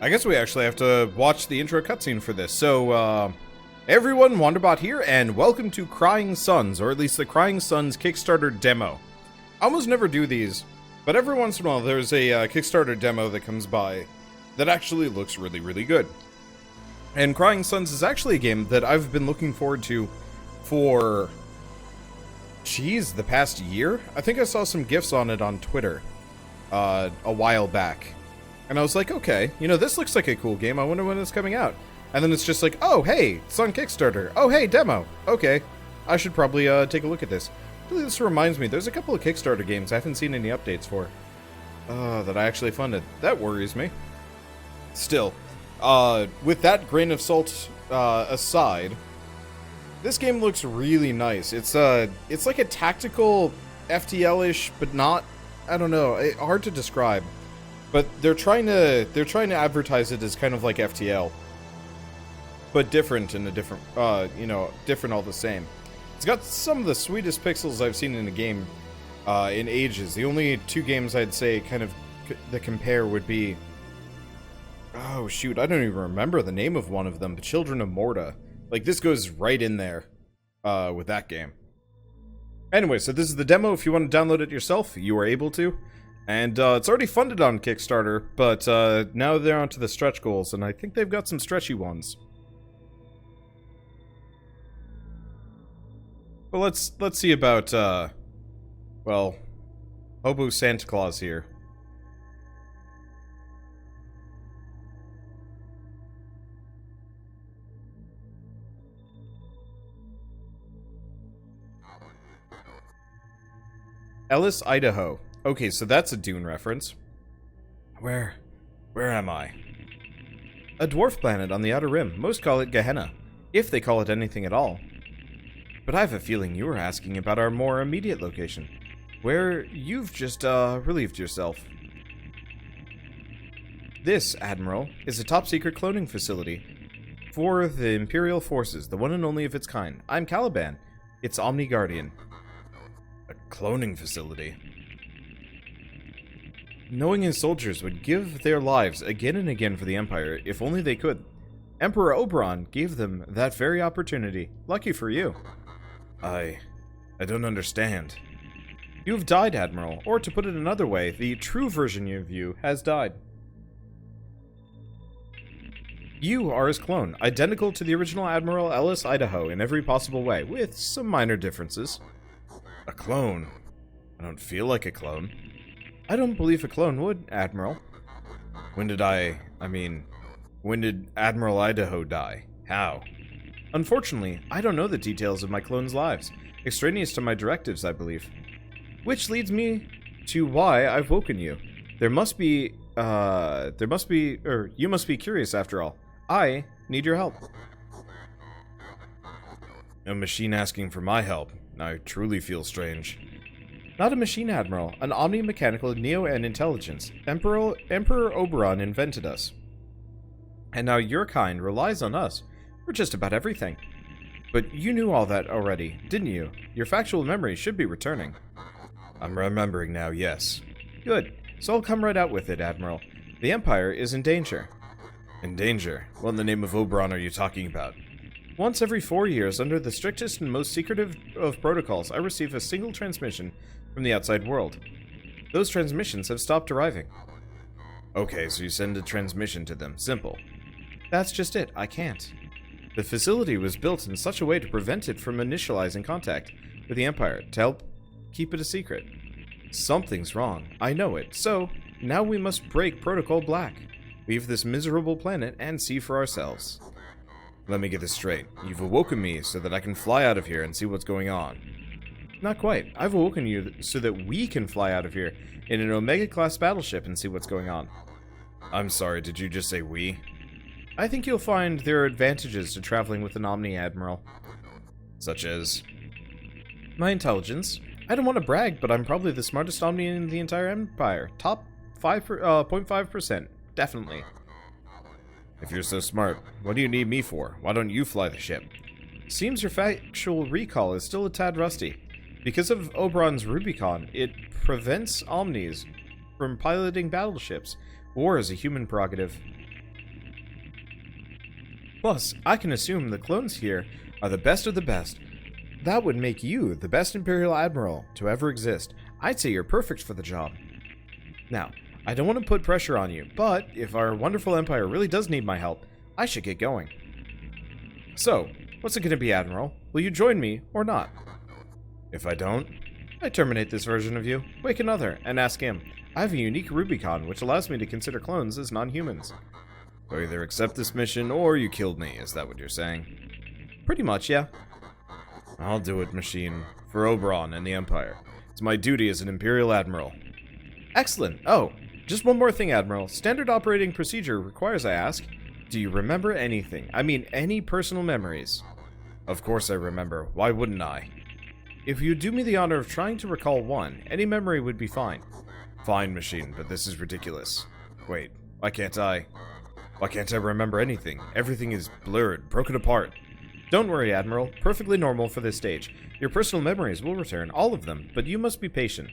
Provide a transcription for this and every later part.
I guess we actually have to watch the intro cutscene for this. So, everyone, Wanderbot here, and welcome to Crying Suns, or at least the Crying Suns Kickstarter demo. I almost never do these, but every once in a while there's a Kickstarter demo that comes by that actually looks really, really good. And Crying Suns is actually a game that I've been looking forward to for, the past year? I think I saw some GIFs on it on Twitter a while back. And I was like, okay, you know, this looks like a cool game. I wonder when it's coming out. And then it's just like, oh, hey, it's on Kickstarter. Oh, hey, demo. Okay, I should probably take a look at this. Really, this reminds me, there's a couple of Kickstarter games I haven't seen any updates for that I actually funded. That worries me. Still, with that grain of salt aside, this game looks really nice. It's like a tactical FTL-ish, but not, I don't know, hard to describe. But they're trying to advertise it as kind of like FTL, but different in a different, different all the same. It's got some of the sweetest pixels I've seen in a game in ages. The only two games I'd say kind of that compare would be, oh shoot, I don't even remember the name of one of them, but Children of Morta. Like, this goes right in there with that game. Anyway, so this is the demo. If you want to download it yourself, you are able to. And it's already funded on Kickstarter, but now they're onto the stretch goals, and I think they've got some stretchy ones. But let's see about well, Hobo Santa Claus here. Ellys Idaho. Okay, so that's a Dune reference. Where am I? A dwarf planet on the Outer Rim. Most call it Gehenna, if they call it anything at all. But I have a feeling you were asking about our more immediate location, where you've just, relieved yourself. This, Admiral, is a top-secret cloning facility for the Imperial forces, the one and only of its kind. I'm Kaliban, its Omni Guardian. A cloning facility? Knowing his soldiers would give their lives again and again for the Empire, if only they could. Emperor Oberon gave them that very opportunity. Lucky for you. I don't understand. You've died, Admiral, or to put it another way, the true version of you has died. You are his clone, identical to the original Admiral Ellys Idaho in every possible way, with some minor differences. A clone? I don't feel like a clone. I don't believe a clone would, Admiral. When did Admiral Idaho die? How? Unfortunately, I don't know the details of my clone's lives. Extraneous to my directives, I believe. Which leads me to why I've woken you. You must be curious after all. I need your help. A machine asking for my help. I truly feel strange. Not a machine, Admiral. An omni-mechanical neo-N intelligence. Emperor Oberon invented us. And now your kind relies on us for just about everything. But you knew all that already, didn't you? Your factual memory should be returning. I'm remembering now, yes. Good. So I'll come right out with it, Admiral. The Empire is in danger. In danger? What in the name of Oberon are you talking about? Once every 4 years, under the strictest and most secretive of protocols, I receive a single transmission from the outside world. Those transmissions have stopped arriving. Okay, so you send a transmission to them. Simple. That's just it. I can't. The facility was built in such a way to prevent it from initializing contact with the Empire, to help keep it a secret. Something's wrong. I know it. So, now we must break Protocol Black, leave this miserable planet, and see for ourselves. Let me get this straight. You've awoken me so that I can fly out of here and see what's going on. Not quite. I've awoken you so that we can fly out of here in an Omega-class battleship and see what's going on. I'm sorry, did you just say we? I think you'll find there are advantages to traveling with an Omni, Admiral. Such as? My intelligence. I don't want to brag, but I'm probably the smartest Omni in the entire Empire. Top 0.5%. Definitely. If you're so smart, what do you need me for? Why don't you fly the ship? Seems your factual recall is still a tad rusty. Because of Oberon's Rubicon, it prevents Omnis from piloting battleships. War is a human prerogative. Plus, I can assume the clones here are the best of the best. That would make you the best Imperial Admiral to ever exist. I'd say you're perfect for the job. Now, I don't want to put pressure on you, but if our wonderful Empire really does need my help, I should get going. So, what's it going to be, Admiral? Will you join me, or not? If I don't, I terminate this version of you, wake another, and ask him. I have a unique Rubicon, which allows me to consider clones as non-humans. So either accept this mission, or you killed me, is that what you're saying? Pretty much, yeah. I'll do it, machine. For Oberon and the Empire. It's my duty as an Imperial Admiral. Excellent. Oh, just one more thing, Admiral. Standard operating procedure requires I ask, do you remember anything? I mean, any personal memories? Of course I remember. Why wouldn't I? If you do me the honor of trying to recall one, any memory would be fine. Fine, machine, but this is ridiculous. Wait, why can't I remember anything? Everything is blurred, broken apart. Don't worry, Admiral. Perfectly normal for this stage. Your personal memories will return, all of them, but you must be patient.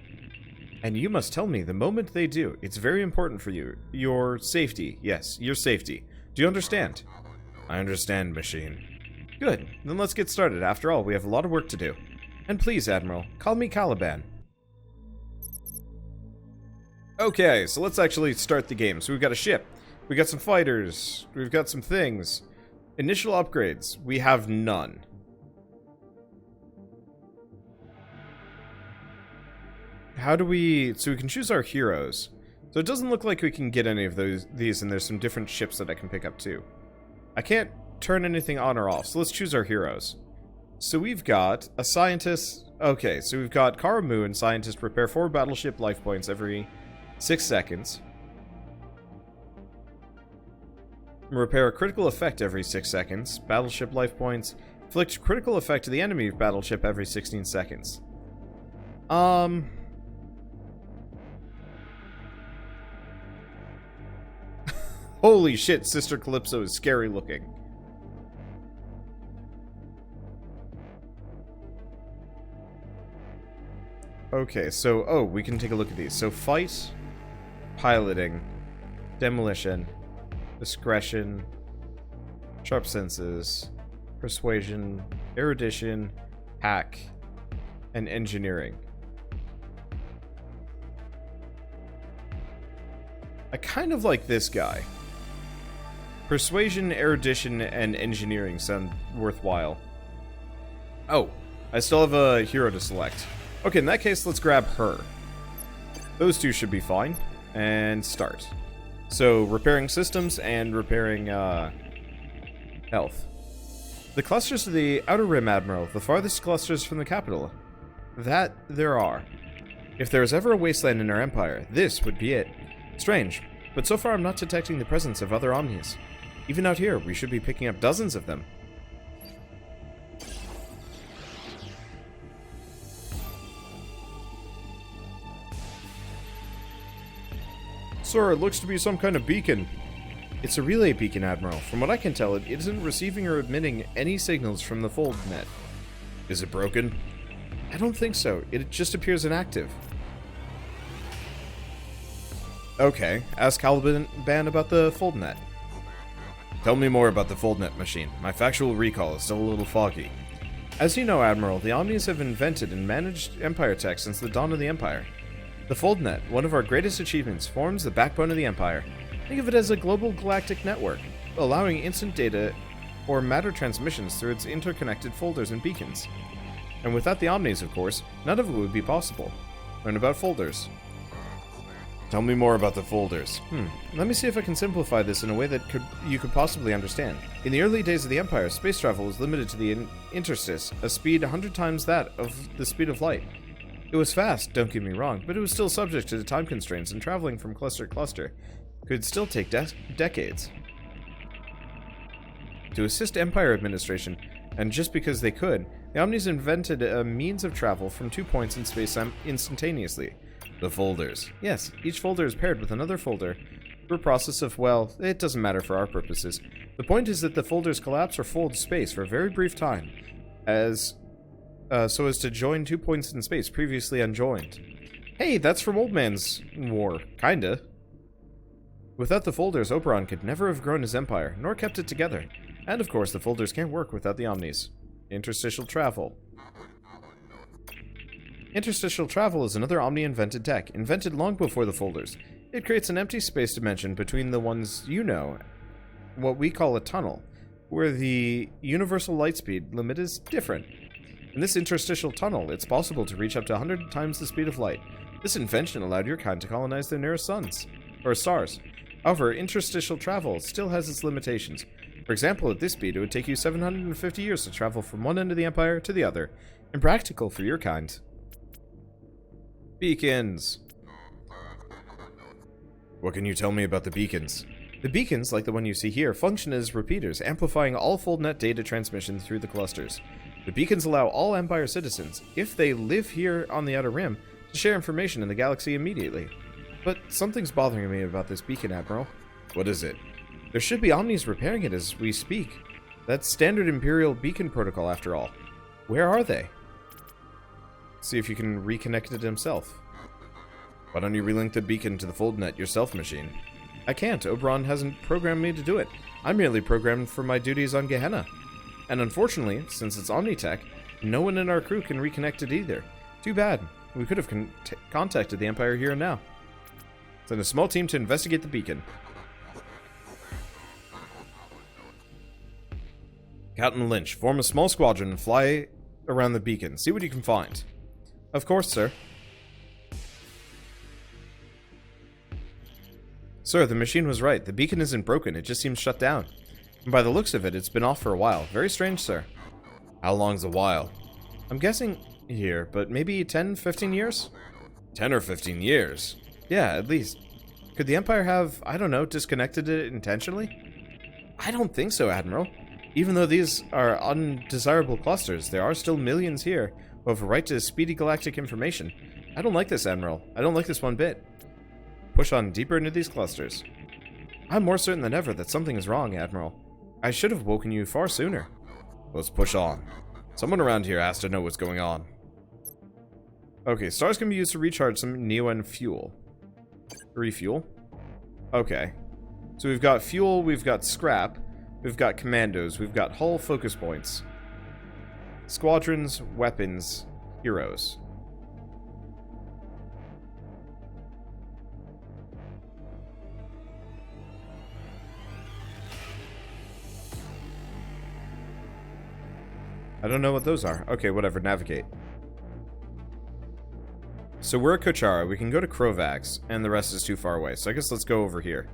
And you must tell me the moment they do. It's very important for you. Your safety. Yes, your safety. Do you understand? I understand, machine. Good. Then let's get started. After all, we have a lot of work to do. And please, Admiral, call me Kaliban. Okay, so let's actually start the game. So we've got a ship. We've got some fighters. We've got some things. Initial upgrades. We have none. How do we... So we can choose our heroes. So it doesn't look like we can get any of these, and there's some different ships that I can pick up too. I can't turn anything on or off, so let's choose our heroes. So we've got a scientist... Okay, so we've got Kara Moon, scientist, repair 4 battleship life points every 6 seconds. Repair a critical effect every 6 seconds. Battleship life points. Inflict critical effect to the enemy battleship every 16 seconds. Holy shit, Sister Calypso is scary looking. Okay, so, oh, we can take a look at these. So, fight, piloting, demolition, discretion, sharp senses, persuasion, erudition, hack, and engineering. I kind of like this guy. Persuasion, erudition, and engineering sound worthwhile. Oh, I still have a hero to select. Okay, in that case, let's grab her. Those two should be fine. And start. So, repairing systems and repairing, health. The clusters of the Outer Rim, Admiral, the farthest clusters from the capital. That there are. If there is ever a wasteland in our empire, this would be it. Strange, but so far I'm not detecting the presence of other OMNIs. Even out here, we should be picking up dozens of them. Sir, it looks to be some kind of beacon. It's a relay beacon, Admiral. From what I can tell, it isn't receiving or emitting any signals from the fold net. Is it broken? I don't think so. It just appears inactive. Okay, ask Kaliban about the foldnet. Tell me more about the foldnet machine. My factual recall is still a little foggy. As you know, Admiral, the OMNIs have invented and managed Empire tech since the dawn of the Empire. The foldnet, one of our greatest achievements, forms the backbone of the Empire. Think of it as a global galactic network, allowing instant data or matter transmissions through its interconnected folders and beacons. And without the OMNIs, of course, none of it would be possible. Learn about folders. Tell me more about the folders. Let me see if I can simplify this in a way that you could possibly understand. In the early days of the Empire, space travel was limited to the interstice, a speed 100 times that of the speed of light. It was fast, don't get me wrong, but it was still subject to the time constraints, and traveling from cluster to cluster could still take decades. To assist Empire administration, and just because they could, the OMNIs invented a means of travel from 2 points in space instantaneously. The folders. Yes, each folder is paired with another folder through a process of, well, it doesn't matter for our purposes. The point is that the folders collapse or fold space for a very brief time, so as to join 2 points in space previously unjoined. Hey, that's from Old Man's War, kinda. Without the folders, Oberon could never have grown his empire, nor kept it together. And of course, the folders can't work without the OMNIs. Interstitial travel. Interstitial travel is another Omni-invented tech, invented long before the folders. It creates an empty space dimension between the ones you know, what we call a tunnel, where the universal light speed limit is different. In this interstitial tunnel, it's possible to reach up to 100 times the speed of light. This invention allowed your kind to colonize their nearest suns, or stars. However, interstitial travel still has its limitations. For example, at this speed, it would take you 750 years to travel from one end of the Empire to the other. Impractical for your kind. Beacons. What can you tell me about the beacons? The beacons, like the one you see here, function as repeaters, amplifying all FoldNet data transmission through the clusters. The beacons allow all Empire citizens, if they live here on the Outer Rim, to share information in the galaxy immediately. But something's bothering me about this beacon, Admiral. What is it? There should be OMNIs repairing it as we speak. That's standard Imperial beacon protocol, after all. Where are they? See if you can reconnect it himself. Why don't you relink the beacon to the FoldNet yourself, machine? I can't. Oberon hasn't programmed me to do it. I'm merely programmed for my duties on Gehenna. And unfortunately, since it's OmniTech, no one in our crew can reconnect it either. Too bad. We could have contacted the Empire here and now. Send a small team to investigate the beacon. Captain Lynch, form a small squadron and fly around the beacon. See what you can find. Of course, sir. Sir, the machine was right. The beacon isn't broken, it just seems shut down. And by the looks of it, it's been off for a while. Very strange, sir. How long's a while? I'm guessing here, but maybe 10, 15 years? 10 or 15 years? Yeah, at least. Could the Empire have, I don't know, disconnected it intentionally? I don't think so, Admiral. Even though these are undesirable clusters, there are still millions here who have a right to speedy galactic information. I don't like this, Admiral. I don't like this one bit. Push on deeper into these clusters. I'm more certain than ever that something is wrong, Admiral. I should have woken you far sooner. Let's push on. Someone around here has to know what's going on. Okay, stars can be used to recharge some Neo-N fuel. Refuel? Okay. So we've got fuel, we've got scrap, we've got commandos, we've got hull focus points. Squadrons, weapons, heroes. I don't know what those are. Okay, whatever, navigate. So we're at Kochara, we can go to Krovax, and the rest is too far away, so I guess let's go over here.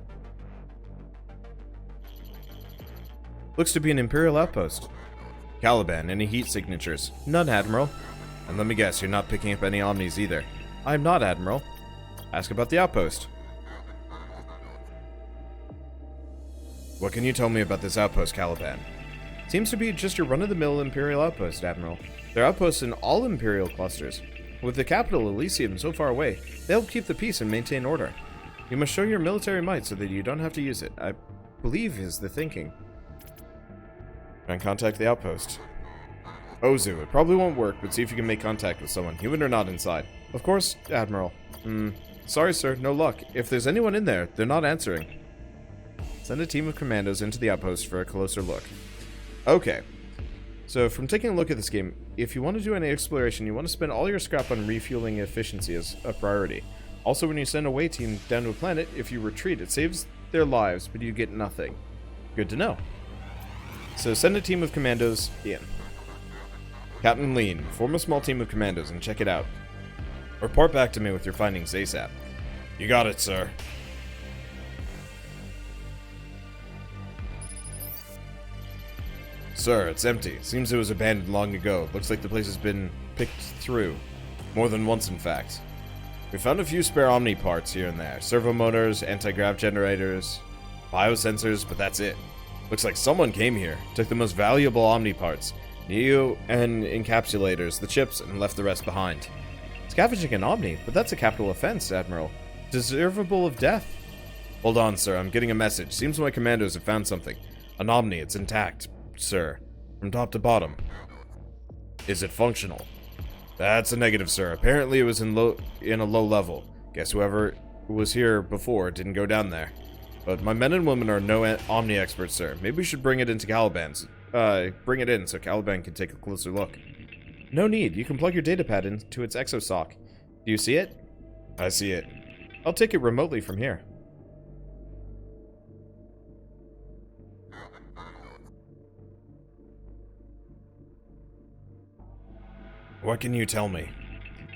Looks to be an Imperial Outpost. Kaliban, any heat signatures? None, Admiral. And let me guess, you're not picking up any OMNIs either. I'm not, Admiral. Ask about the Outpost. What can you tell me about this outpost, Kaliban? Seems to be just your run-of-the-mill Imperial outpost, Admiral. There are outposts in all Imperial clusters. With the capital, Elysium, so far away, they help keep the peace and maintain order. You must show your military might so that you don't have to use it, I believe is the thinking. Try and contact the outpost. Ozu, it probably won't work, but see if you can make contact with someone, human or not, inside. Of course, Admiral. Sorry, sir, no luck. If there's anyone in there, they're not answering. Send a team of commandos into the outpost for a closer look. Okay, so from taking a look at this game, if you want to do any exploration, you want to spend all your scrap on refueling efficiency as a priority. Also, when you send a away team down to a planet, if you retreat, it saves their lives, but you get nothing. Good to know. So send a team of commandos in. Captain Lean, form a small team of commandos and check it out. Report back to me with your findings ASAP. You got it, sir. Sir, it's empty. Seems it was abandoned long ago. Looks like the place has been picked through. More than once, in fact. We found a few spare Omni parts here and there. Servo motors, anti-grav generators, biosensors, but that's it. Looks like someone came here, took the most valuable Omni parts, Neo-N encapsulators, the chips, and left the rest behind. Scavenging an Omni, but that's a capital offense, Admiral. Deservable of death. Hold on, sir. I'm getting a message. Seems my commandos have found something. An Omni. It's intact. Sir, from top to bottom. Is it functional? That's a negative, sir. Apparently it was in a low level. Guess whoever was here before didn't go down there. But my men and women are no Omni experts, sir. Maybe we should bring it into Kaliban's. Bring it in so Kaliban can take a closer look. No need. You can plug your datapad into its exosoc. Do you see it? I see it. I'll take it remotely from here. What can you tell me?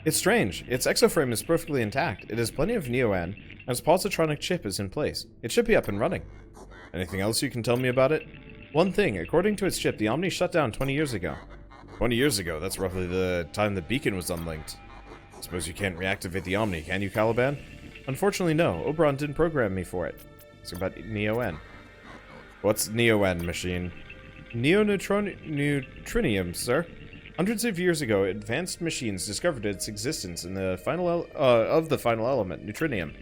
It's strange. Its exoframe is perfectly intact. It has plenty of Neo-An, and its positronic chip is in place. It should be up and running. Anything else you can tell me about it? One thing. According to its chip, the Omni shut down 20 years ago. 20 years ago? That's roughly the time the beacon was unlinked. Suppose you can't reactivate the Omni, can you, Kaliban? Unfortunately, no. Oberon didn't program me for it. It's about Neo-N. What's Neo-N, machine? Neutrinium, sir. Hundreds of years ago, advanced machines discovered its existence in the final element, neutrinium.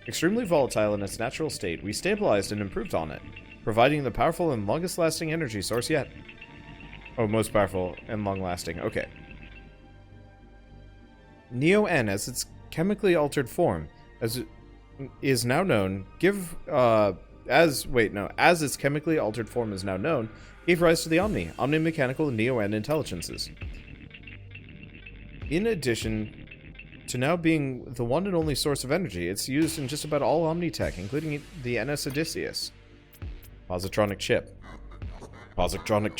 Extremely volatile in its natural state, we stabilized and improved on it, providing the powerful and longest-lasting energy source yet. Oh, most powerful and long-lasting. Okay. Neo-N, as its chemically altered form, as it is now known, as its chemically altered form is now known, gave rise to the omni-mechanical Neo-N intelligences. In addition to now being the one and only source of energy, it's used in just about all Omni tech, including the NS Odysseus. Positronic chip. Positronic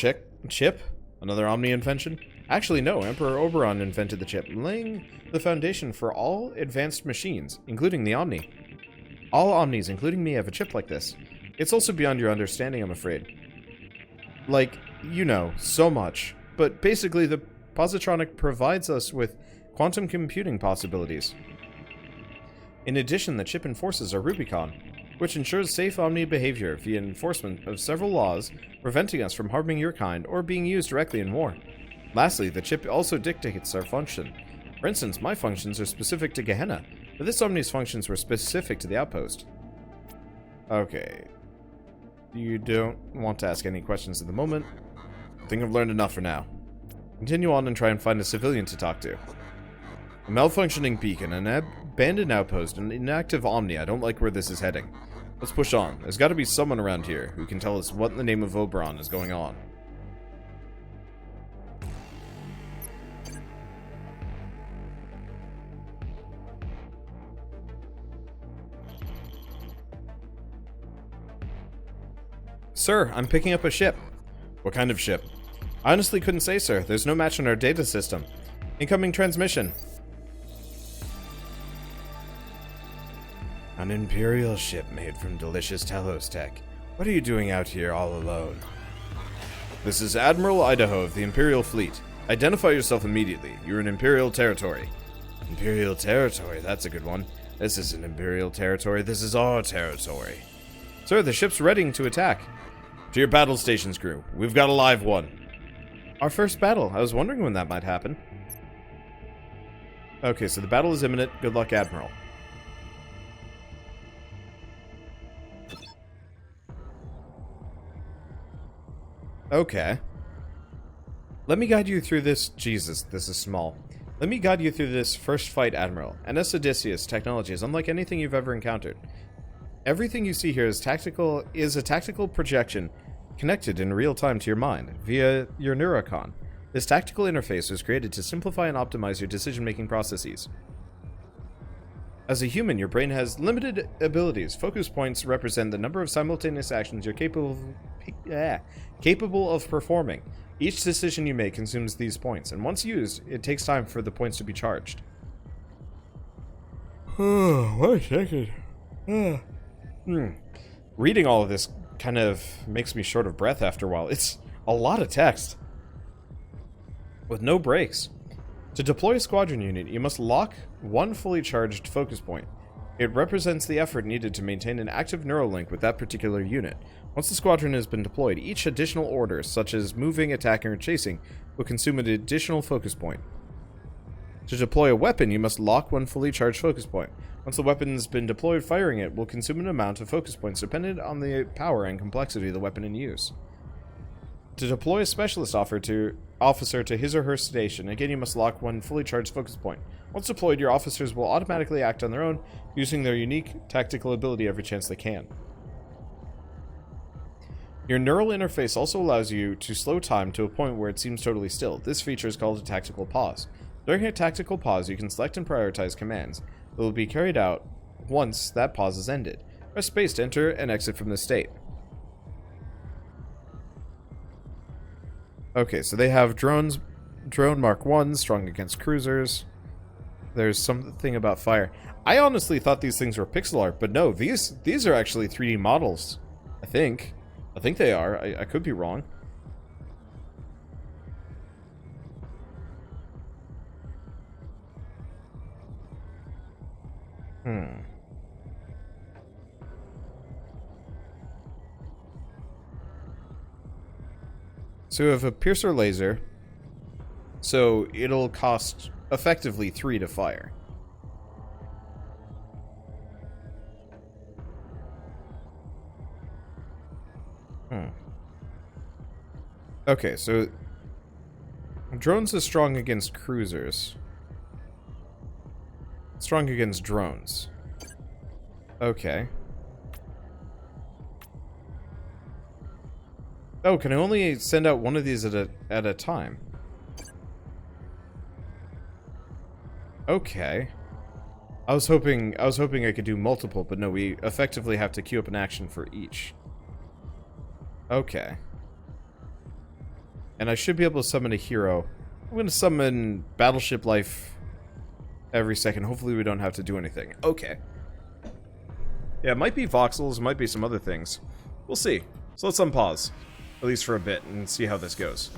chip? Another Omni invention? Actually, no. Emperor Oberon invented the chip, laying the foundation for all advanced machines, including the Omni. All Omnis, including me, have a chip like this. It's also beyond your understanding, I'm afraid. Like, you know, so much. But basically, the positronic provides us with quantum computing possibilities. In addition, the chip enforces our Rubicon, which ensures safe Omni behavior via enforcement of several laws preventing us from harming your kind or being used directly in war. Lastly, the chip also dictates our function. For instance, my functions are specific to Gehenna, but this Omni's functions were specific to the Outpost. Okay. You don't want to ask any questions at the moment. I think I've learned enough for now. Continue on and try and find a civilian to talk to. A malfunctioning beacon, an abandoned outpost, an inactive Omni. I don't like where this is heading. Let's push on. There's got to be someone around here who can tell us what in the name of Oberon is going on. Sir, I'm picking up a ship. What kind of ship? I honestly couldn't say, sir. There's no match on our data system. Incoming transmission. An Imperial ship made from delicious Telos tech. What are you doing out here all alone? This is Admiral Idaho of the Imperial Fleet. Identify yourself immediately. You're in Imperial territory. Imperial territory? That's a good one. This isn't Imperial territory. This is our territory. Sir, the ship's ready to attack. To your battle stations, crew. We've got a live one. Our first battle. I was wondering when that might happen. Okay, so the battle is imminent. Good luck, Admiral. Okay. Let me guide you through this... Jesus, this is small. Let me guide you through this first fight, Admiral. NS Odysseus technology is unlike anything you've ever encountered. Everything you see here is a tactical projection connected in real time to your mind via your neurocon. This tactical interface was created to simplify and optimize your decision-making processes. As a human, your brain has limited abilities. Focus points represent the number of simultaneous actions you're capable of performing. Each decision you make consumes these points, and once used, it takes time for the points to be charged. What a second. Reading all of this kind of makes me short of breath after a while. It's a lot of text. With no breaks. To deploy a squadron unit, you must lock one fully charged focus point. It represents the effort needed to maintain an active neural link with that particular unit. Once the squadron has been deployed, each additional order, such as moving, attacking, or chasing, will consume an additional focus point. To deploy a weapon, you must lock one fully charged focus point. Once the weapon has been deployed, firing it will consume an amount of focus points dependent on the power and complexity of the weapon in use. To deploy a specialist officer to his or her station, again you must lock one fully charged focus point. Once deployed, your officers will automatically act on their own, using their unique tactical ability every chance they can. Your neural interface also allows you to slow time to a point where it seems totally still. This feature is called a tactical pause. During a tactical pause, you can select and prioritize commands that will be carried out once that pause is ended. Press space to enter and exit from this state. Okay, so they have drone Mark 1, strong against cruisers. There's something about fire. I honestly thought these things were pixel art, but no, these are actually 3D models. I think they are. I could be wrong. So we have a piercer laser. So it'll cost effectively 3 to fire. Okay, so drones is strong against cruisers. Strong against drones. Okay. Oh, can I only send out one of these at a time? Okay. I was hoping I could do multiple, but no, we effectively have to queue up an action for each. Okay. And I should be able to summon a hero. I'm going to summon Battleship Life every second. Hopefully we don't have to do anything. Okay. Yeah, it might be voxels, it might be some other things. We'll see. So let's unpause. At least for a bit, and see how this goes.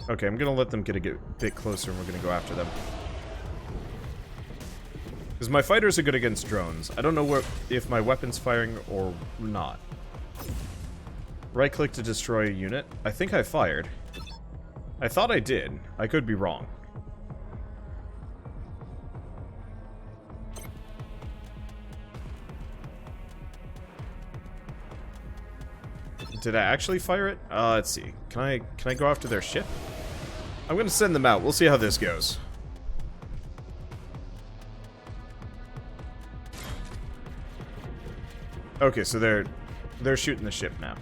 Okay, I'm going to let them get a bit closer, and we're going to go after them. Because my fighters are good against drones. I don't know if my weapon's firing or not. Right-click to destroy a unit. I think I fired. I thought I did. I could be wrong. Did I actually fire it? Let's see. Can I go after their ship? I'm gonna send them out. We'll see how this goes. Okay, so they're shooting the ship now.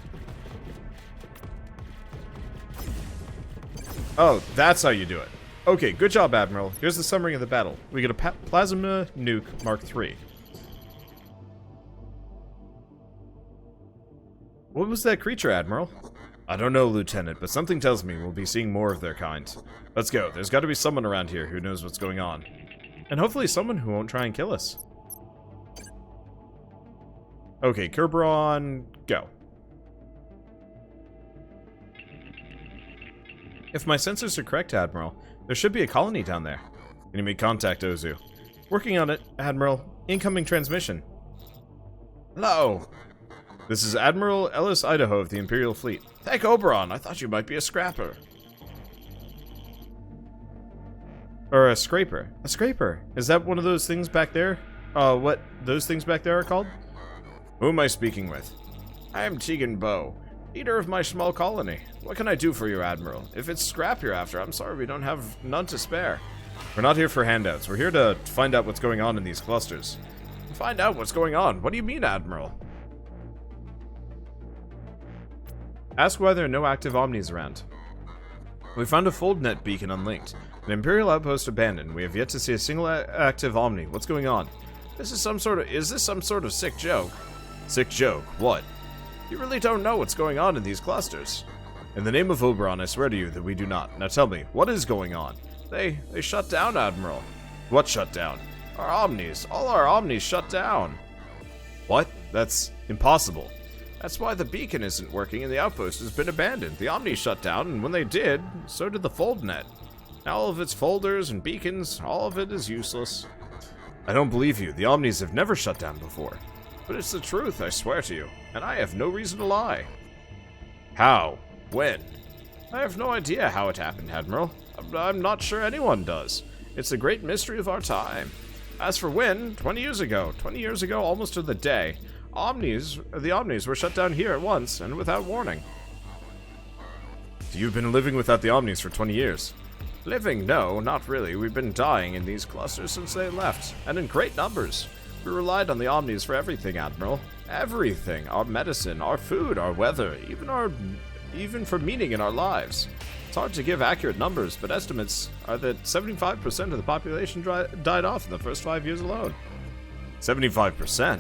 Oh, that's how you do it. Okay, good job, Admiral. Here's the summary of the battle. We get a plasma nuke Mark III. What was that creature, Admiral? I don't know, Lieutenant, but something tells me we'll be seeing more of their kind. Let's go. There's got to be someone around here who knows what's going on. And hopefully someone who won't try and kill us. Okay, Kerberon, go. If my sensors are correct, Admiral, there should be a colony down there. Enemy contact, Ozu. Working on it, Admiral. Incoming transmission. Hello. This is Admiral Ellys Idaho of the Imperial Fleet. Thank Oberon, I thought you might be a scrapper. Or a scraper. A scraper. Is that one of those things back there? What those things back there are called? Who am I speaking with? I am Tegan Bow, leader of my small colony. What can I do for you, Admiral? If it's scrap you're after, I'm sorry we don't have none to spare. We're not here for handouts. We're here to find out what's going on in these clusters. Find out what's going on? What do you mean, Admiral? Ask why there are no active OMNIs around. We found a FoldNet beacon unlinked. An Imperial outpost abandoned. We have yet to see a single active OMNI. What's going on? Is this some sort of sick joke? Sick joke? What? You really don't know what's going on in these clusters. In the name of Oberon, I swear to you that we do not. Now tell me, what is going on? They shut down, Admiral. What shut down? Our OMNIs. All our OMNIs shut down. What? That's impossible. That's why the beacon isn't working and the outpost has been abandoned. The OMNIs shut down, and when they did, so did the FoldNet. Now all of its folders and beacons, all of it is useless. I don't believe you. The OMNIs have never shut down before. But it's the truth, I swear to you. And I have no reason to lie. How? When? I have no idea how it happened, Admiral. I'm not sure anyone does. It's the great mystery of our time. As for when, 20 years ago, almost to the day, the OMNIs were shut down here at once, and without warning. You've been living without the OMNIs for 20 years. Living? No, not really. We've been dying in these clusters since they left, and in great numbers. We relied on the Omnis for everything, Admiral. Everything. Our medicine, our food, our weather, even for meaning in our lives. It's hard to give accurate numbers, but estimates are that 75% of the population died off in the first 5 years alone. 75%?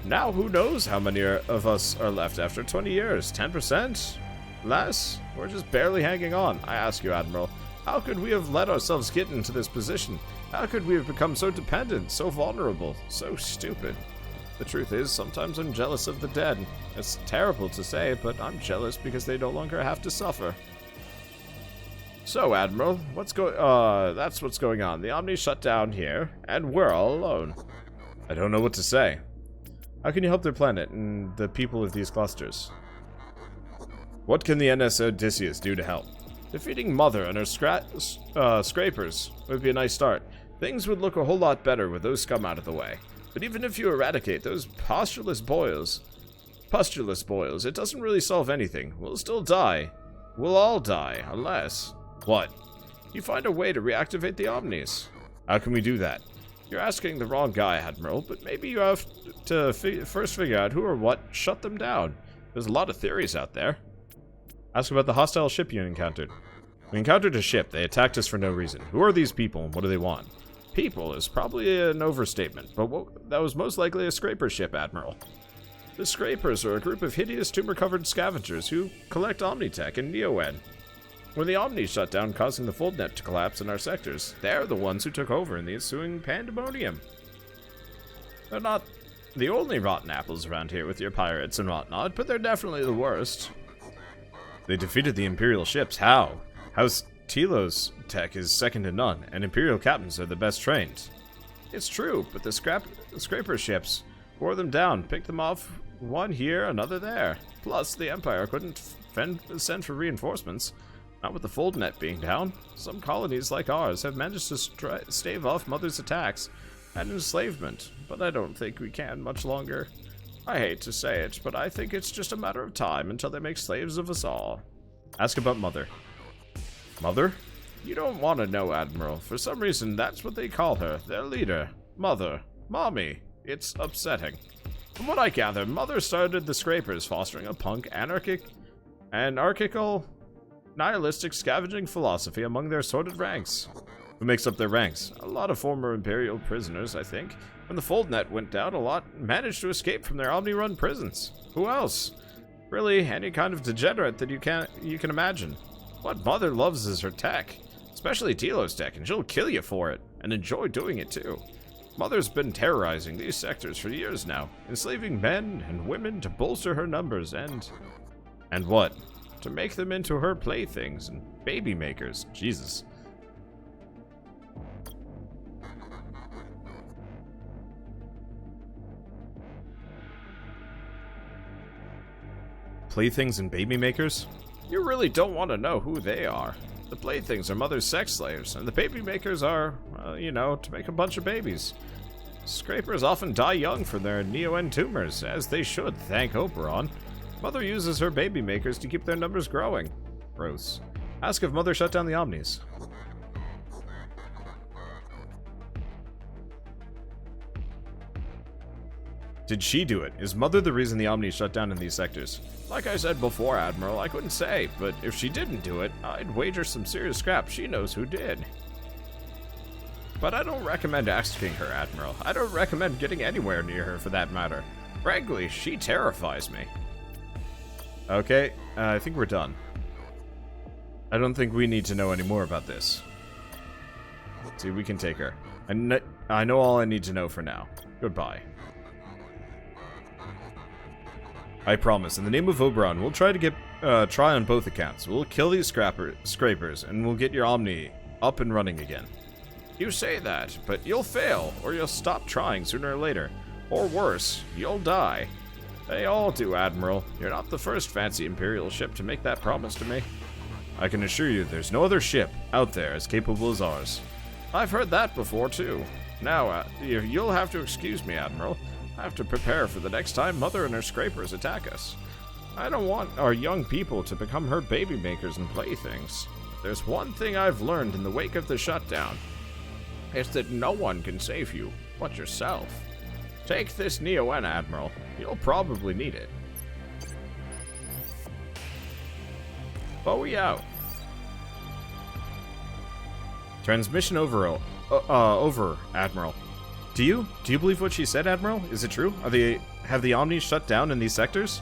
Now who knows how many of us are left after 20 years? 10%? Less? We're just barely hanging on. I ask you, Admiral, how could we have let ourselves get into this position? How could we have become so dependent, so vulnerable, so stupid? The truth is, sometimes I'm jealous of the dead. It's terrible to say, but I'm jealous because they no longer have to suffer. So, Admiral, that's what's going on. The Omni shut down here, and we're all alone. I don't know what to say. How can you help their planet and the people of these clusters? What can the NS Odysseus do to help? Defeating Mother and her scrapers would be a nice start. Things would look a whole lot better with those scum out of the way. But even if you eradicate those pustulous boils, it doesn't really solve anything. We'll still die. We'll all die, unless... What? You find a way to reactivate the Omnis. How can we do that? You're asking the wrong guy, Admiral, but maybe you have to first figure out who or what shut them down. There's a lot of theories out there. Ask about the hostile ship you encountered. We encountered a ship. They attacked us for no reason. Who are these people and what do they want? People is probably an overstatement, but that was most likely a scraper ship, Admiral. The scrapers are a group of hideous tumor-covered scavengers who collect OmniTech and NeoN. When the Omni shut down, causing the foldnet to collapse in our sectors, they're the ones who took over in the ensuing pandemonium. They're not the only rotten apples around here with your pirates and whatnot, but they're definitely the worst. They defeated the Imperial ships. How? How's Telos Tech is second to none, and Imperial captains are the best trained. It's true, but the scraper ships wore them down, picked them off, one here, another there. Plus, the Empire couldn't send for reinforcements. Not with the foldnet being down. Some colonies like ours have managed to stave off Mother's attacks and enslavement, but I don't think we can much longer. I hate to say it, but I think it's just a matter of time until they make slaves of us all. Ask about Mother. Mother? You don't want to know, Admiral. For some reason, that's what they call her. Their leader. Mother. Mommy. It's upsetting. From what I gather, Mother started the Scrapers, fostering a punk, anarchical, nihilistic scavenging philosophy among their sordid ranks. Who makes up their ranks? A lot of former Imperial prisoners, I think. When the foldnet went down, a lot managed to escape from their Omni-run prisons. Who else? Really, any kind of degenerate that you can imagine. What Mother loves is her tech, especially Telos Tech, and she'll kill you for it, and enjoy doing it too. Mother's been terrorizing these sectors for years now, enslaving men and women to bolster her numbers and what? To make them into her playthings and baby makers. Jesus. Playthings and baby makers? You really don't want to know who they are. The playthings are Mother's sex slaves, and the baby makers are, to make a bunch of babies. Scrapers often die young from their NeoN tumors, as they should, thank Oberon. Mother uses her baby makers to keep their numbers growing. Gross. Ask if Mother shut down the Omnis. Did she do it? Is Mother the reason the Omnis shut down in these sectors? Like I said before, Admiral, I couldn't say, but if she didn't do it, I'd wager some serious scrap she knows who did. But I don't recommend asking her, Admiral. I don't recommend getting anywhere near her for that matter. Frankly, she terrifies me. Okay, I think we're done. I don't think we need to know any more about this. See, we can take her. I know all I need to know for now. Goodbye. I promise, in the name of Oberon, we'll try to get try on both accounts. We'll kill these scrapers, and we'll get your Omni up and running again. You say that, but you'll fail, or you'll stop trying sooner or later. Or worse, you'll die. They all do, Admiral. You're not the first fancy Imperial ship to make that promise to me. I can assure you there's no other ship out there as capable as ours. I've heard that before, too. Now, you'll have to excuse me, Admiral. I have to prepare for the next time Mother and her scrapers attack us. I don't want our young people to become her baby makers and playthings. there's one thing I've learned in the wake of the shutdown. It's that no one can save you but yourself. Take this Neo-N, Admiral. You'll probably need it. Bowie out. Transmission over, Admiral. Do you believe what she said, Admiral? Is it true? Have the OMNIs shut down in these sectors?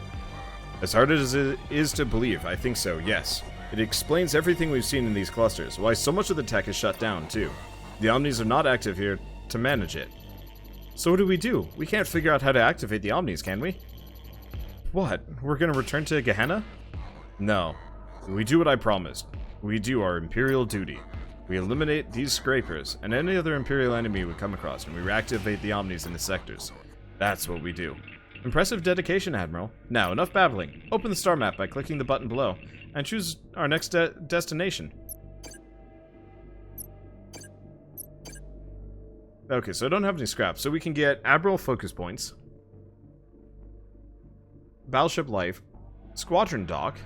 As hard as it is to believe, I think so, yes. It explains everything we've seen in these clusters, why so much of the tech is shut down, too. The OMNIs are not active here to manage it. So what do we do? We can't figure out how to activate the OMNIs, can we? What? We're gonna return to Gehenna? No. We do what I promised. We do our Imperial duty. We eliminate these scrapers, and any other Imperial enemy we come across, and we reactivate the OMNIs in the sectors. That's what we do. Impressive dedication, Admiral. Now, enough babbling. Open the star map by clicking the button below, and choose our next destination. Okay, so I don't have any scraps, so we can get Admiral focus points, Battleship life, Squadron dock,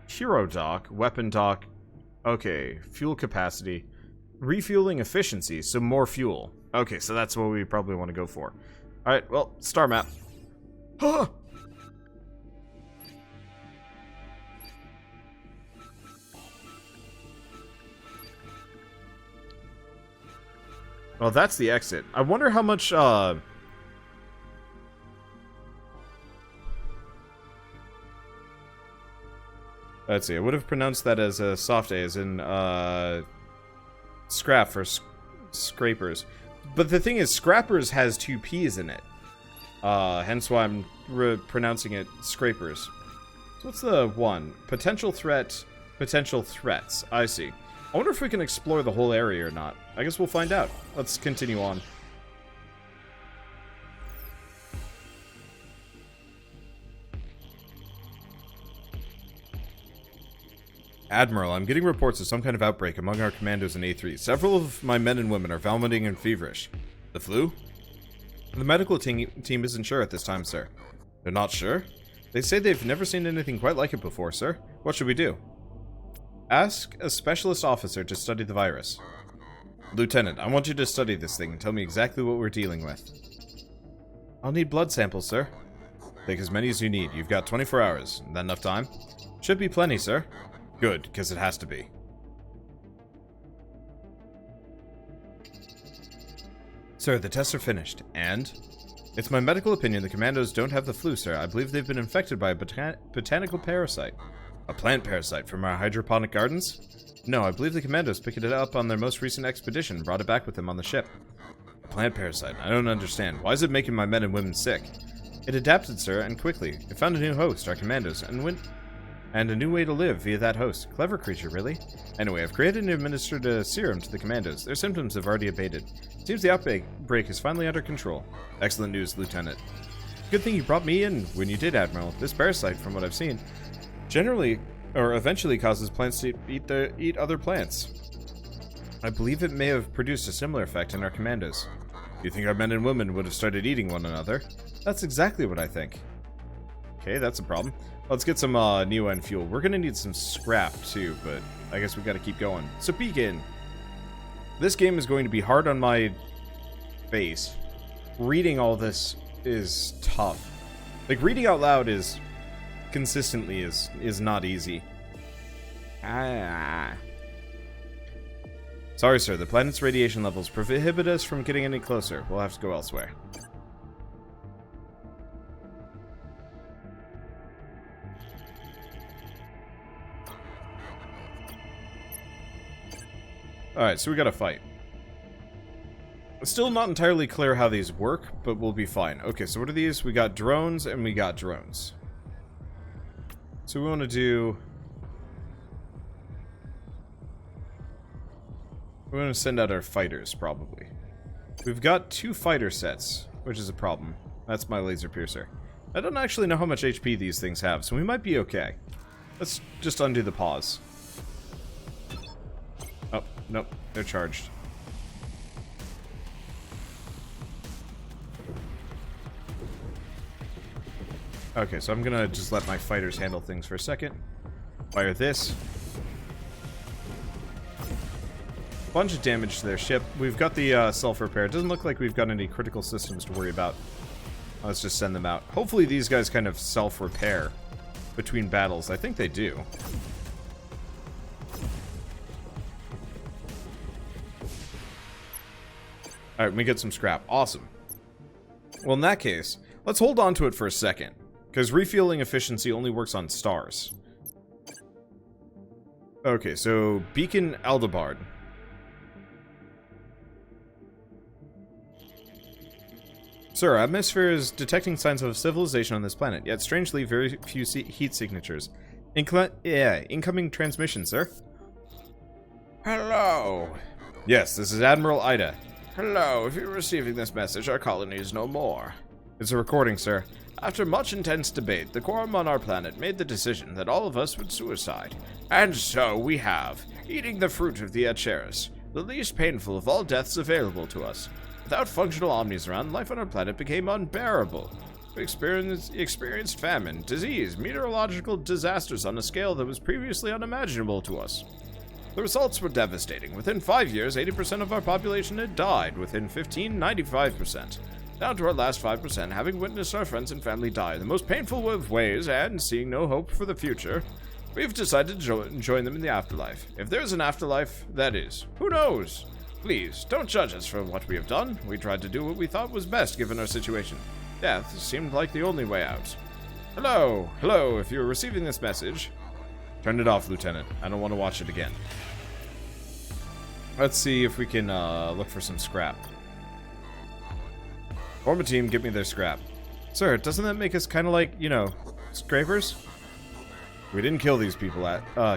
Hero dock, Weapon dock, okay, fuel capacity, refueling efficiency, so more fuel. Okay, so that's what we probably want to go for. Alright, well, star map. Huh! Well, that's the exit. I wonder how much, let's see, I would have pronounced that as a soft A, as in, scrap for scrapers. But the thing is, scrappers has two P's in it. Hence why I'm pronouncing it scrapers. So what's the one? Potential threat, potential threats. I see. I wonder if we can explore the whole area or not. I guess we'll find out. Let's continue on. Admiral, I'm getting reports of some kind of outbreak among our commandos in A3. Several of my men and women are vomiting and feverish. The flu? The medical team isn't sure at this time, sir. They're not sure? They say they've never seen anything quite like it before, sir. What should we do? Ask a specialist officer to study the virus. Lieutenant, I want you to study this thing and tell me exactly what we're dealing with. I'll need blood samples, sir. Take as many as you need. You've got 24 hours. Is that enough time? Should be plenty, sir. Good, because it has to be. Sir, the tests are finished. And? It's my medical opinion the commandos don't have the flu, sir. I believe they've been infected by a botanical parasite. A plant parasite from our hydroponic gardens? No, I believe the commandos picked it up on their most recent expedition and brought it back with them on the ship. A plant parasite? I don't understand. Why is it making my men and women sick? It adapted, sir, and quickly. It found a new host, our commandos, and a new way to live via that host. Clever creature, really. Anyway, I've created and administered a serum to the commandos. Their symptoms have already abated. Seems the outbreak is finally under control. Excellent news, Lieutenant. Good thing you brought me in when you did, Admiral. This parasite, from what I've seen, generally, or eventually causes plants to eat other plants. I believe it may have produced a similar effect in our commandos. Do you think our men and women would have started eating one another? That's exactly what I think. Okay, that's a problem. Let's get some Neo-N fuel. We're gonna need some scrap too, but I guess we gotta keep going. So begin. This game is going to be hard on my face. Reading all this is tough. Like, reading out loud is consistently is not easy. Sorry, sir. The planet's radiation levels prohibit us from getting any closer. We'll have to go elsewhere. Alright, so we gotta fight. Still not entirely clear how these work, but we'll be fine. Okay, so what are these? We got drones, and we got drones. So we want to do... we want to send out our fighters, probably. We've got 2 fighter sets, which is a problem. That's my laser piercer. I don't actually know how much HP these things have, so we might be okay. Let's just undo the pause. Oh, nope, they're charged. Okay, so I'm gonna just let my fighters handle things for a second. Fire this. bunch of damage to their ship. We've got the self-repair. It doesn't look like we've got any critical systems to worry about. Let's just send them out. Hopefully these guys kind of self-repair between battles. I think they do. Alright, we get some scrap. Awesome. Well, in that case, let's hold on to it for a second. Because refueling efficiency only works on stars. Okay, so Beacon Aldebard. Sir, atmosphere is detecting signs of civilization on this planet, yet strangely very few heat signatures. Incoming transmission, sir. Hello. Yes, this is Admiral Ida. Hello, if you're receiving this message, our colony is no more. It's a recording, sir. After much intense debate, the quorum on our planet made the decision that all of us would suicide. And so we have, eating the fruit of the Acheris, the least painful of all deaths available to us. Without functional omnis around, life on our planet became unbearable. We experienced famine, disease, meteorological disasters on a scale that was previously unimaginable to us. The results were devastating. Within 5 years, 80% of our population had died. Within 15, 95%. Down to our last 5%, having witnessed our friends and family die in the most painful of ways, and seeing no hope for the future, we've decided to join them in the afterlife. If there's an afterlife, that is. Who knows? Please, don't judge us for what we have done. We tried to do what we thought was best given our situation. Death seemed like the only way out. Hello, hello, if you're receiving this message... Turn it off, Lieutenant. I don't want to watch it again. Let's see if we can look for some scrap. Form a team, get me their scrap. Sir, doesn't that make us kind of like, you know, scrapers? We didn't kill these people,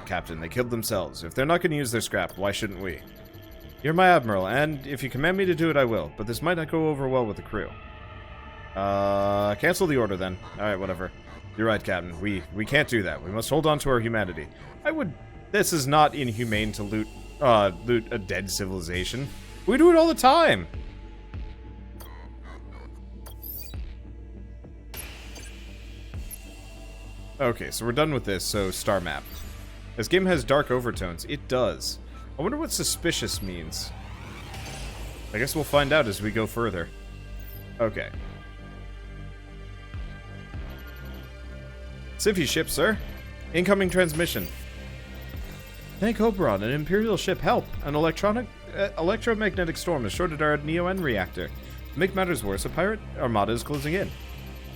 Captain. They killed themselves. If they're not going to use their scrap, why shouldn't we? You're my Admiral, and if you command me to do it, I will. But this might not go over well with the crew. Cancel the order, then. Alright, whatever. You're right, Captain. We can't do that. We must hold on to our humanity. This is not inhumane to loot a dead civilization. We do it all the time! Okay, so we're done with this, so star map. This game has dark overtones. It does. I wonder what suspicious means. I guess we'll find out as we go further. Okay. Siphy ship, sir. Incoming transmission. Thank Oberon, an Imperial ship, help! An electromagnetic storm has shorted our Neo-N reactor. To make matters worse, a pirate armada is closing in.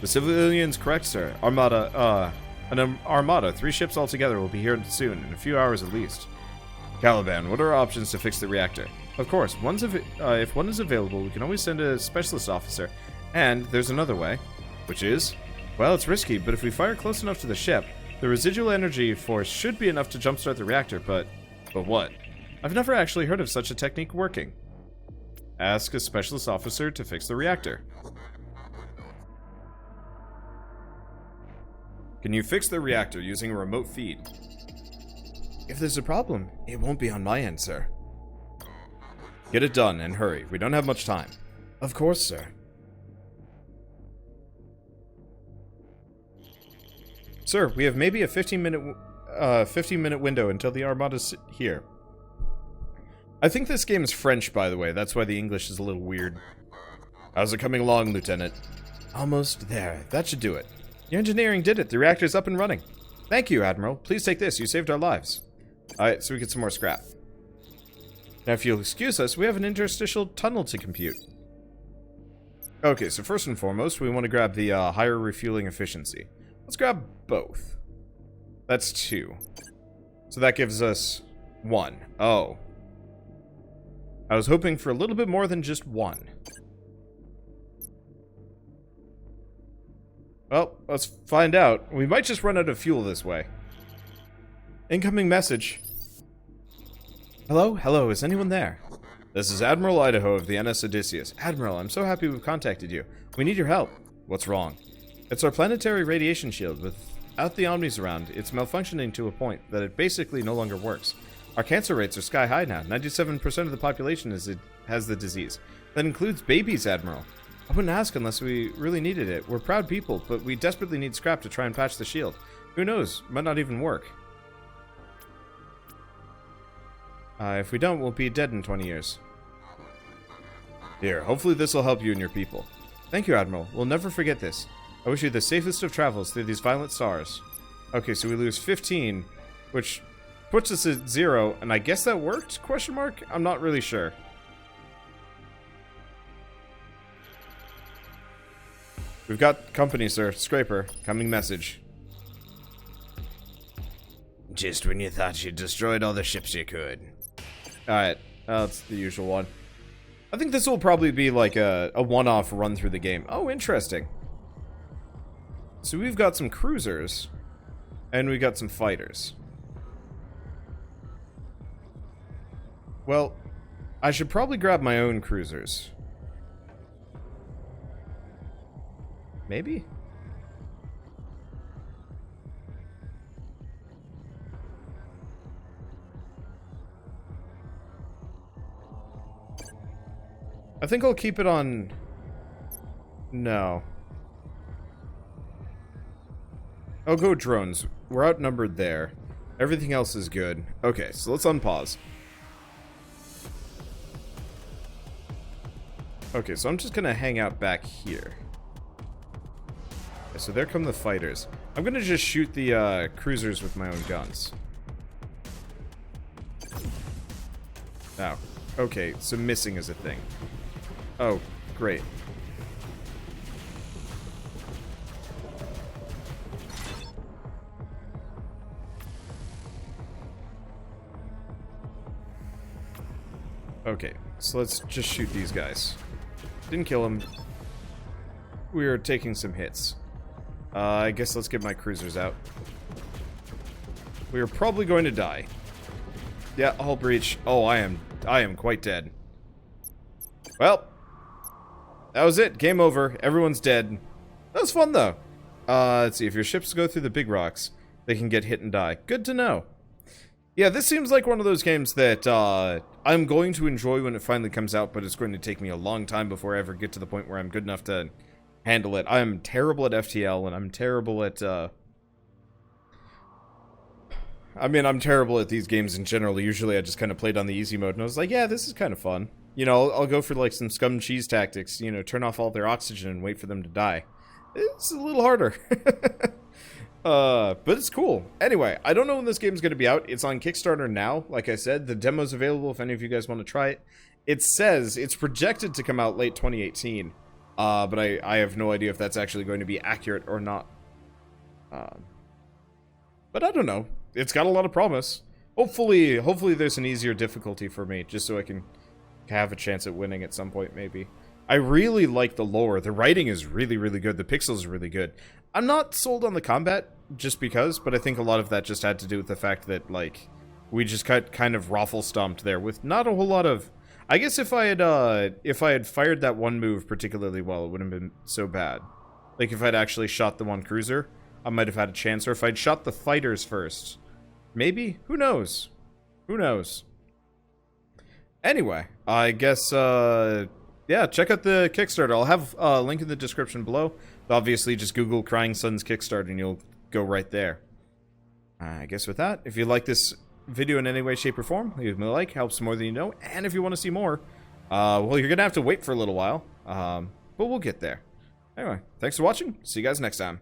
The civilian's correct, sir. An armada, 3 ships altogether, will be here soon, in a few hours at least. Kaliban, what are our options to fix the reactor? Of course, if one is available, we can always send a specialist officer. And there's another way. Which is? Well, it's risky, but if we fire close enough to the ship, the residual energy force should be enough to jumpstart the reactor, but what? I've never actually heard of such a technique working. Ask a specialist officer to fix the reactor. Can you fix the reactor using a remote feed? If there's a problem, it won't be on my end, sir. Get it done, and hurry. We don't have much time. Of course, sir. Sir, we have maybe a 15-minute window until the Armada's here. I think this game is French, by the way. That's why the English is a little weird. How's it coming along, Lieutenant? Almost there. That should do it. Your engineering did it. The reactor's up and running. Thank you, Admiral. Please take this. You saved our lives. Alright, so we get some more scrap. Now, if you'll excuse us, we have an interstitial tunnel to compute. Okay, so first and foremost, we want to grab the higher refueling efficiency. Let's grab both. That's 2. So that gives us 1. Oh. I was hoping for a little bit more than just 1. Well, let's find out. We might just run out of fuel this way. Incoming message. Hello? Hello, is anyone there? This is Admiral Idaho of the NS Odysseus. Admiral, I'm so happy we've contacted you. We need your help. What's wrong? It's our planetary radiation shield. Without the Omnis around, it's malfunctioning to a point that it basically no longer works. Our cancer rates are sky high now. 97% of the population has the disease. That includes babies, Admiral. I wouldn't ask unless we really needed it. We're proud people, but we desperately need scrap to try and patch the shield. Who knows? Might not even work. If we don't, we'll be dead in 20 years. Here, hopefully this will help you and your people. Thank you, Admiral. We'll never forget this. I wish you the safest of travels through these violent stars. Okay, so we lose 15, which puts us at 0, and I guess that worked? Question mark? I'm not really sure. We've got company, sir. Scraper. Coming message. Just when you thought you destroyed all the ships you could. Alright. That's the usual one. I think this will probably be like a one-off run through the game. Oh, interesting. So we've got some cruisers. And we got some fighters. Well, I should probably grab my own cruisers. Maybe? I think I'll keep it on... No. I'll go drones. We're outnumbered there. Everything else is good. Okay, so let's unpause. Okay, so I'm just gonna hang out back here. Okay, so there come the fighters. I'm gonna just shoot the cruisers with my own guns. Oh, okay, so missing is a thing. Oh, great. Okay, so let's just shoot these guys. Didn't kill him. We are taking some hits. I guess let's get my cruisers out. We are probably going to die. Yeah, hull breach. Oh, I am quite dead. Well, that was it. Game over. Everyone's dead. That was fun, though. Let's see. If your ships go through the big rocks, they can get hit and die. Good to know. Yeah, this seems like one of those games that I'm going to enjoy when it finally comes out, but it's going to take me a long time before I ever get to the point where I'm good enough to handle it. I'm terrible at FTL, and I'm terrible at, I'm terrible at these games in general. Usually I just kind of played on the easy mode, and I was like, yeah, this is kind of fun. You know, I'll go for, like, some scum cheese tactics, you know, turn off all their oxygen and wait for them to die. It's a little harder. But it's cool. Anyway, I don't know when this game's going to be out. It's on Kickstarter now. Like I said, the demo's available if any of you guys want to try it. It says it's projected to come out late 2018. But I have no idea if that's actually going to be accurate or not. But I don't know. It's got a lot of promise. Hopefully there's an easier difficulty for me, just so I can have a chance at winning at some point, maybe. I really like the lore. The writing is really, really good. The pixels are really good. I'm not sold on the combat, just because, but I think a lot of that just had to do with the fact that, like, we just got kind of raffle-stomped there with not a whole lot of... I guess if I had fired that one move particularly well, it wouldn't have been so bad. Like, if I'd actually shot the one cruiser, I might have had a chance, or if I'd shot the fighters first. Maybe? Who knows? Who knows? Anyway, I guess, yeah, check out the Kickstarter. I'll have a link in the description below. Obviously, just Google Crying Sons Kickstarter and you'll go right there. I guess with that, if you like this video in any way, shape, or form, leave me a like. Helps more than you know. And if you want to see more, well, you're going to have to wait for a little while. But we'll get there. Anyway, thanks for watching. See you guys next time.